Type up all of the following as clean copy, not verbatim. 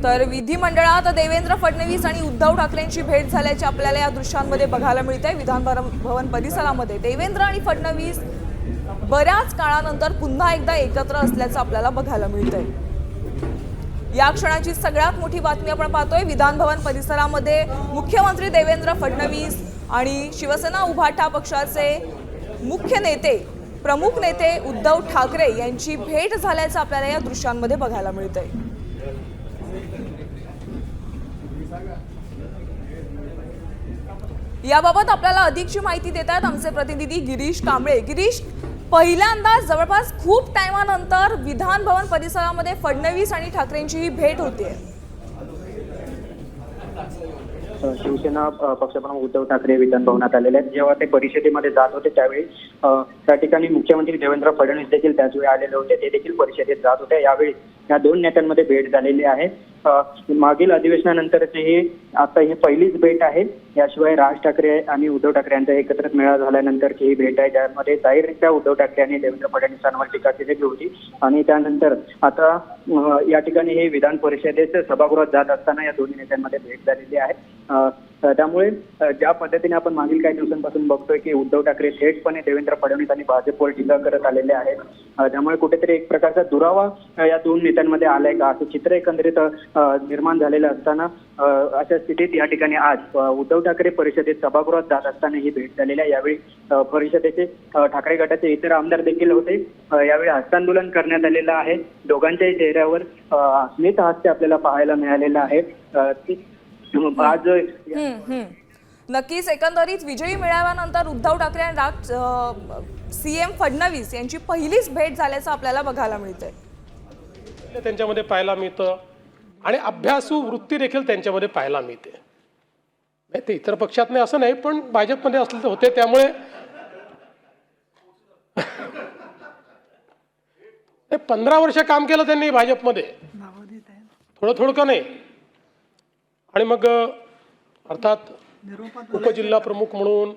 तर विधिमंडळात देवेंद्र फडणवीस आणि उद्धव ठाकरेंची भेट झाल्याचे आपल्याला या दृश्यांमध्ये बघायला मिळते। विधान भवन परिसरामध्ये देवेंद्र आणि फडणवीस बऱ्याच काळानंतर पुन्हा एकदा एकत्र असल्याचं आपल्याला बघायला मिळतंय। या क्षणाची सगळ्यात मोठी बातमी आपण पाहतोय। विधान भवन परिसरामध्ये मुख्यमंत्री देवेंद्र फडणवीस आणि शिवसेना उभाटा पक्षाचे मुख्य नेते प्रमुख नेते उद्धव ठाकरे यांची भेट झाल्याचं आपल्याला या दृश्यांमध्ये बघायला मिळतंय। याबाबत आपल्याला अधिकची माहिती देतात आमचे प्रतिनिधी गिरीश कांबळे। गिरीश, पहिल्यांदा जवळपास खूप टाइमानंतर विधान भवन परिसरामध्ये फडणवीस आणि ठाकरेंची ही भेट होते। शिवसेना पक्षप्रमुख उद्धव ठाकरे विधान भवनात आलेले आहेत। जेव्हा ते परिषदेमध्ये जात होते त्यावेळी त्या ठिकाणी मुख्यमंत्री देवेंद्र फडणवीस देखील त्याचवेळी आलेले होते। ते देखील परिषदेत जात होते। यावेळी या दोन नेत्यांमध्ये भेट झालेली आहे। मागील अधिवेशनानंतरची ही आता ही पहिलीच भेट आहे। याशिवाय राज ठाकरे आणि उद्धव ठाकरे यांचा एकत्रित मेळावा झाल्यानंतरची ही भेट आहे, ज्यामध्ये जाहीररित्या उद्धव ठाकरे आणि देवेंद्र फडणवीसांवर टीका केली होती। आणि त्यानंतर आता या ठिकाणी हे विधान परिषदेच्या सभागृहात जात असताना या दोन्ही नेत्यांमध्ये भेट झालेली आहे। त्यामुळे ज्या पद्धतीने आपण मागील काही दिवसांपासून बघतोय की उद्धव ठाकरे थेटपणे देवेंद्र फडणवीस आणि भाजपवर टीका करत आलेले आहेत, त्यामुळे कुठेतरी एक प्रकारचा दुरावा या दोन नेत्यांमध्ये आलाय का असं चित्र एकंदरीत निर्माण झालेलं असताना अशा स्थितीत या ठिकाणी आज उद्धव ठाकरे परिषदेत सभागृहात जात असताना ही भेट झालेली आहे। यावेळी परिषदेचे ठाकरे गटाचे इतर आमदार देखील होते। यावेळी हस्तांदोलन करण्यात आलेलं आहे। दोघांच्याही चेहऱ्यावर स्मित हास्य आपल्याला पाहायला मिळालेलं आहे। आज नक्कीच एकंदरीत विजयी मेळाव्यानंतर उद्धव ठाकरे आणि सीएम फडणवीस यांची पहिलीच भेट झाल्याचं आपल्याला बघायला मिळतंय। त्यांच्यामध्ये पाहायला मिळतं आणि अभ्यासू वृत्ती देखील त्यांच्यामध्ये पाहायला मिळते। नाही ते इतर पक्षात नाही असं नाही, पण भाजपमध्ये असले होते त्यामुळे 15 वर्ष काम केलं त्यांनी भाजपमध्ये, थोडं का नाही। आणि मग अर्थात उपजिल्हा प्रमुख म्हणून,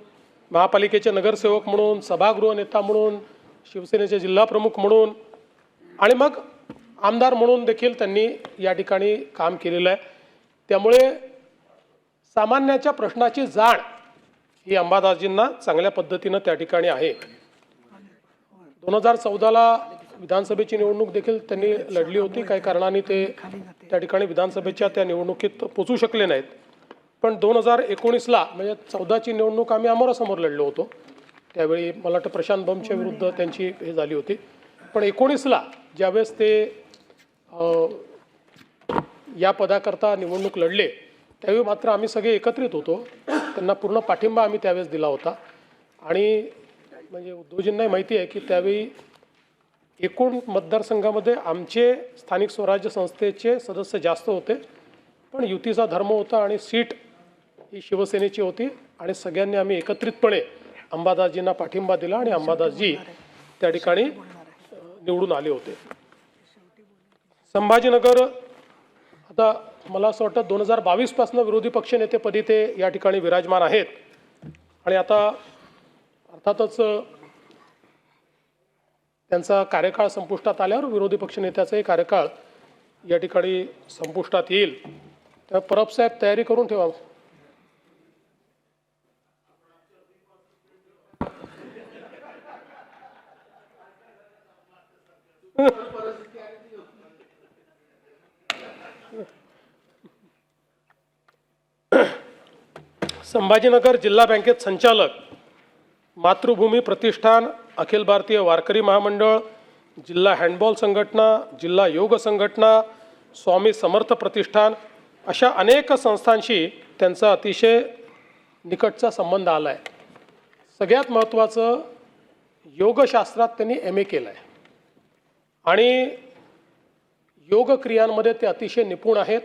महापालिकेचे नगरसेवक म्हणून, सभागृह नेता म्हणून, शिवसेनेचे जिल्हा प्रमुख म्हणून आणि मग आमदार म्हणून देखील त्यांनी या ठिकाणी काम केलेलं आहे। त्यामुळे सामान्याच्या प्रश्नाची जाण ही अंबादासजींना चांगल्या पद्धतीनं त्या ठिकाणी आहे। 2014ला विधानसभेची निवडणूक देखील त्यांनी लढली होती। काही कारणाने ते त्या ठिकाणी विधानसभेच्या त्या निवडणुकीत पोचू शकले नाहीत, पण 2019ला म्हणजे 14ची निवडणूक आम्ही अमोरासमोर लढलो होतो। त्यावेळी मला वाटतं प्रशांत बंबच्या विरुद्ध त्यांची हे झाली होती। पण 19ला ज्यावेळेस ते या पदाकरता निवडणूक लढले त्यावेळी मात्र आम्ही सगळे एकत्रित होतो। त्यांना पूर्ण पाठिंबा आम्ही त्यावेळेस दिला होता। आणि म्हणजे उद्धवजींनाही माहिती आहे की त्यावेळी एकूण मतदारसंघामध्ये आमचे स्थानिक स्वराज्य संस्थेचे सदस्य जास्त होते, पण युतीचा धर्म होता आणि सीट ही शिवसेनेची होती आणि सगळ्यांनी आम्ही एकत्रितपणे अंबादासजींना पाठिंबा दिला आणि अंबादासजी त्या ठिकाणी निवडून आले होते। संभाजीनगर आता मला असं वाटतं 2022 पासून विरोधी पक्षनेतेपदी ते या ठिकाणी विराजमान आहेत। आणि आता अर्थातच त्यांचा कार्यकाळ संपुष्टात आल्यावर विरोधी पक्षनेत्याचाही कार्यकाळ या ठिकाणी संपुष्टात येईल। तर परब साहेब तयारी करून ठेवा। संभाजीनगर जिल्हा बँकेत संचालक, मातृभूमी प्रतिष्ठान, अखिल भारतीय वारकरी महामंडळ, जिल्हा हँडबॉल संघटना, जिल्हा योग संघटना, स्वामी समर्थ प्रतिष्ठान अशा अनेक संस्थांशी त्यांचा अतिशय निकटचा संबंध आला आहे। सगळ्यात महत्त्वाचं योगशास्त्रात त्यांनी MA केलं आहे आणि योग क्रियांमध्ये ते अतिशय निपुण आहेत।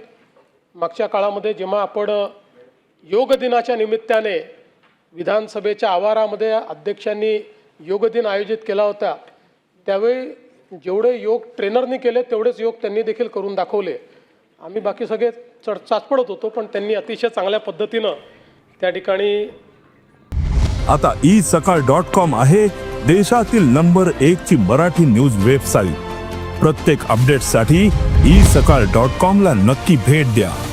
मागच्या काळामध्ये जेव्हा आपण योग दिनाच्या निमित्ताने विधानसभेच्या आवारामध्ये अध्यक्षांनी योग दिन आयोजित केला होता, त्यावेळी जेवढे योग ट्रेनरनी केले तेवढेच योग त्यांनी देखील करून दाखवले। आम्ही बाकी सगळे चाचपडत होतो, पण त्यांनी अतिशय चांगल्या पद्धतीनं त्या ठिकाणी आता isakal.com आहे देशातील नंबर 1 ची मराठी न्यूज वेबसाईट। प्रत्येक अपडेटसाठी isakal.com ला नक्की भेट द्या.